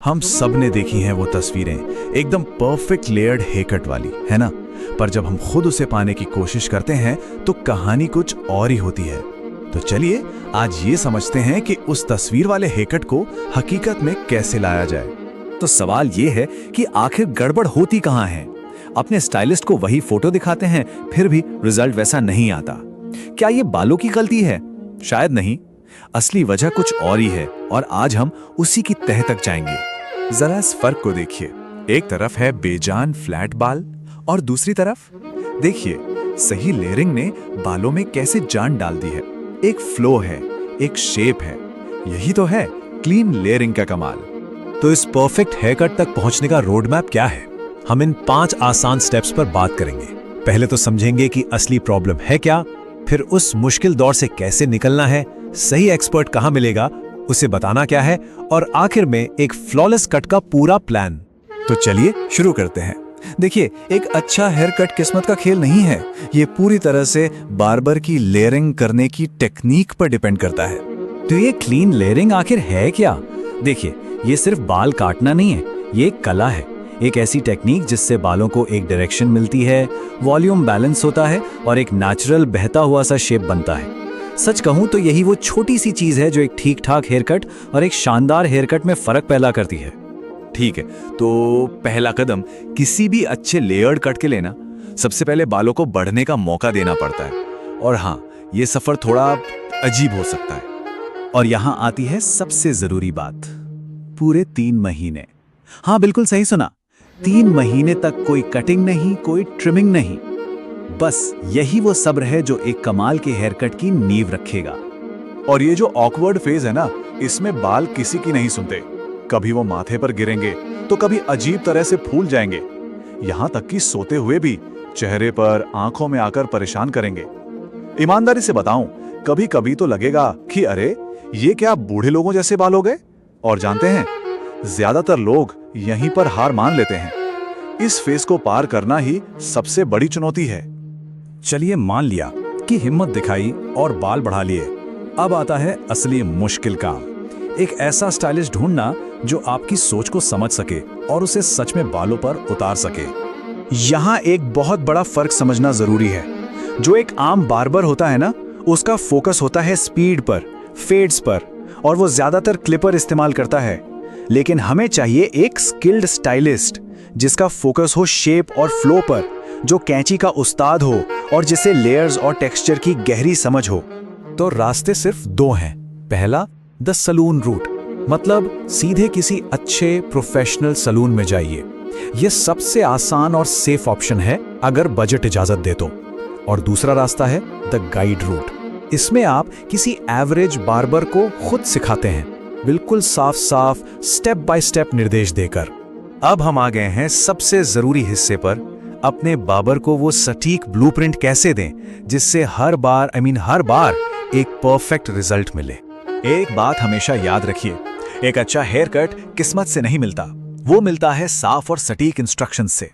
हम सब ने देखी हैं वो तस्वीरें, एकदम परफेक्ट लेयर्ड हेयर कट वाली, है ना। पर जब हम खुद उसे पाने की कोशिश करते हैं तो कहानी कुछ और ही होती है। तो चलिए आज ये समझते हैं कि उस तस्वीर वाले हेयर कट को हकीकत में कैसे लाया जाए। तो सवाल ये है कि आखिर गड़बड़ होती कहाँ है। अपने स्टाइलिस्ट को वही फोटो दिखाते हैं, फिर भी रिजल्ट वैसा नहीं आता। क्या ये बालों की गलती है? शायद नहीं, असली वजह कुछ और ही है और आज हम उसी की तह तक जाएंगे। जरा इस फर्क को देखिए, एक तरफ है बेजान फ्लैट बाल और दूसरी तरफ देखिए सही लेयरिंग ने बालों में कैसे जान डाल दी है। एक फ्लो है, एक शेप है, यही तो है क्लीन लेयरिंग का कमाल। तो इस परफेक्ट हेयर कट तक पहुंचने का रोड मैप क्या है? हम इन 5 आसान स्टेप्स पर बात करेंगे। पहले तो समझेंगे कि असली प्रॉब्लम है क्या, फिर उस मुश्किल दौर से कैसे निकलना है, सही एक्सपर्ट कहां मिलेगा, उसे बताना क्या है, और आखिर में एक फ्लॉलेस कट का पूरा प्लान। तो चलिए शुरू करते हैं। देखिए, एक अच्छा हेयर कट किस्मत का खेल नहीं है, ये पूरी तरह से बार्बर की लेयरिंग करने की टेक्निक पर डिपेंड करता है। तो ये क्लीन लेयरिंग आखिर है क्या? देखिए, ये सिर्फ बाल काटना नहीं है, ये एक कला है। एक ऐसी टेक्निक जिससे बालों को एक डायरेक्शन मिलती है, वॉल्यूम बैलेंस होता है और एक नेचुरल बहता हुआ सा शेप बनता है। सच कहूं तो यही वो छोटी सी चीज है जो एक ठीक ठाक हेयर कट और एक शानदार हेयर कट में फर्क पैदा करती है। ठीक है, तो पहला कदम किसी भी अच्छे लेयर्ड कट के लेना, सबसे पहले बालों को बढ़ने का मौका देना पड़ता है। और हाँ, ये सफर थोड़ा अजीब हो सकता है। और यहां आती है सबसे जरूरी बात, पूरे 3 महीने। हाँ, बिल्कुल सही सुना, 3 महीने तक कोई कटिंग नहीं, कोई ट्रिमिंग नहीं। बस यही वो सब्र है जो एक कमाल के हेयर कट की नींव रखेगा। और ये जो ऑकवर्ड फेज है ना, इसमें बाल किसी की नहीं सुनते। कभी वो माथे पर गिरेंगे तो कभी अजीब तरह से फूल जाएंगे, यहां तक कि सोते हुए भी चेहरे पर, आंखों में आकर परेशान करेंगे। ईमानदारी से बताऊं, कभी कभी तो लगेगा कि अरे ये क्या बूढ़े लोगों जैसे बाल हो गए। और जानते हैं, ज्यादातर लोग यहीं पर हार मान लेते हैं। इस फेज को पार करना ही सबसे बड़ी चुनौती है। चलिए मान लिया कि हिम्मत दिखाई और बाल बढ़ा लिए, अब आता है असली मुश्किल काम। एक ऐसा स्टाइलिस्ट ढूंढना जो आपकी सोच को समझ सके और उसे सच में बालों पर उतार सके। यहाँ एक बहुत बड़ा फर्क समझना जरूरी है। जो एक आम बार्बर होता है ना, उसका फोकस होता है स्पीड पर, फेड्स पर, और वो ज्यादातर क्लिपर इस्तेमाल करता है। लेकिन हमें चाहिए एक स्किल्ड स्टाइलिस्ट जिसका फोकस हो शेप और फ्लो पर, जो कैंची का उस्ताद हो और जिसे लेयर्स और टेक्सचर की गहरी समझ हो। तो रास्ते सिर्फ 2 हैं। पहला, द सलून रूट, मतलब सीधे किसी अच्छे प्रोफेशनल सलून में जाइए। यह सबसे आसान और सेफ ऑप्शन है अगर बजट इजाजत दे तो। और दूसरा रास्ता है द गाइड रूट। इसमें आप किसी एवरेज बार्बर को खुद सिखाते हैं, बिल्कुल साफ साफ स्टेप बाय स्टेप निर्देश देकर। अब हम आ गए हैं सबसे जरूरी हिस्से पर, अपने बार्बर को वो सटीक ब्लूप्रिंट कैसे दें जिससे हर बार एक परफेक्ट रिजल्ट मिले। एक बात हमेशा याद रखिए, एक अच्छा हेयर कट किस्मत से नहीं मिलता, वो मिलता है साफ और सटीक इंस्ट्रक्शंस से।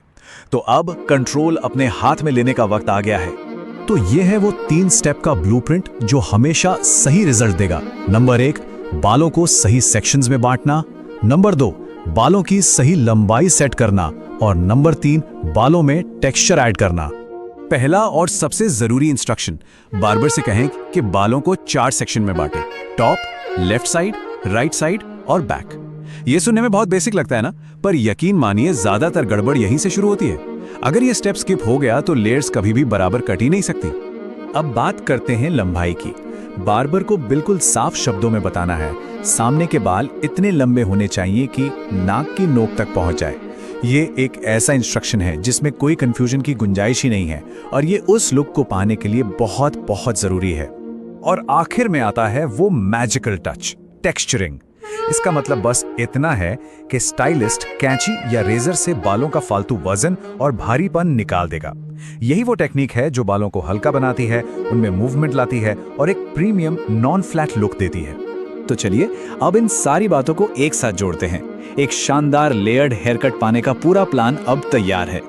तो अब कंट्रोल अपने हाथ में लेने का वक्त आ गया है। तो ये है वो 3 स्टेप का ब्लूप्रिंट जो हमेशा सही रिजल्ट देगा। नंबर 1, बालों को सही सेक्शंस में बांटना। नंबर 2, बालों की सही लंबाई सेट करना। और नंबर 3, बालों में टेक्सचर ऐड करना। पहला और सबसे जरूरी इंस्ट्रक्शन, बार्बर से कहें कि बालों को 4 सेक्शन में बांटें, top, left side, right side और बैक। ये सुनने में बहुत बेसिक लगता है ना, पर यकीन मानिए ज्यादातर गड़बड़ यहीं से शुरू होती है। अगर ये स्टेप स्किप हो गया तो लेयर्स कभी भी बराबर कट ही नहीं सकती। अब बात करते हैं लंबाई की। बार्बर को बिल्कुल साफ शब्दों में बताना है, सामने के बाल इतने लंबे होने चाहिए कि नाक की नोक तक पहुंच जाए। ये एक ऐसा इंस्ट्रक्शन है जिसमें कोई कंफ्यूजन की गुंजाइश ही नहीं है, और ये उस लुक को पाने के लिए बहुत बहुत जरूरी है। और आखिर में आता है वो मैजिकल टच, टेक्सचरिंग। इसका मतलब बस इतना है कि स्टाइलिस्ट कैंची या रेजर से बालों का फालतू वजन और भारीपन निकाल देगा। यही वो टेक्निक है जो बालों को हल्का बनाती है, उनमें मूवमेंट लाती है और एक प्रीमियम नॉन फ्लैट लुक देती है। तो चलिए अब इन सारी बातों को एक साथ जोड़ते हैं। एक शानदार लेयर्ड हेयर कट पाने का पूरा प्लान अब तैयार है।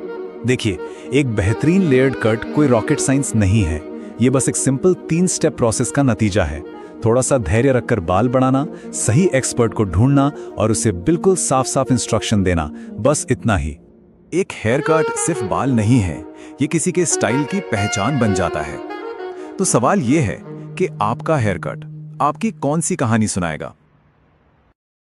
देखिए, एक बेहतरीन लेयर्ड कट कोई रॉकेट साइंस नहीं है, ये बस एक सिंपल 3 स्टेप प्रोसेस का नतीजा है। थोड़ा सा धैर्य रखकर बाल बढ़ाना, सही एक्सपर्ट को ढूंढना और उसे बिल्कुल साफ साफ इंस्ट्रक्शन देना, बस इतना ही। एक हेयर कट सिर्फ बाल नहीं है, ये किसी के स्टाइल की पहचान बन जाता है। तो सवाल ये है कि आपका हेयर कट आपकी कौन सी कहानी सुनाएगा?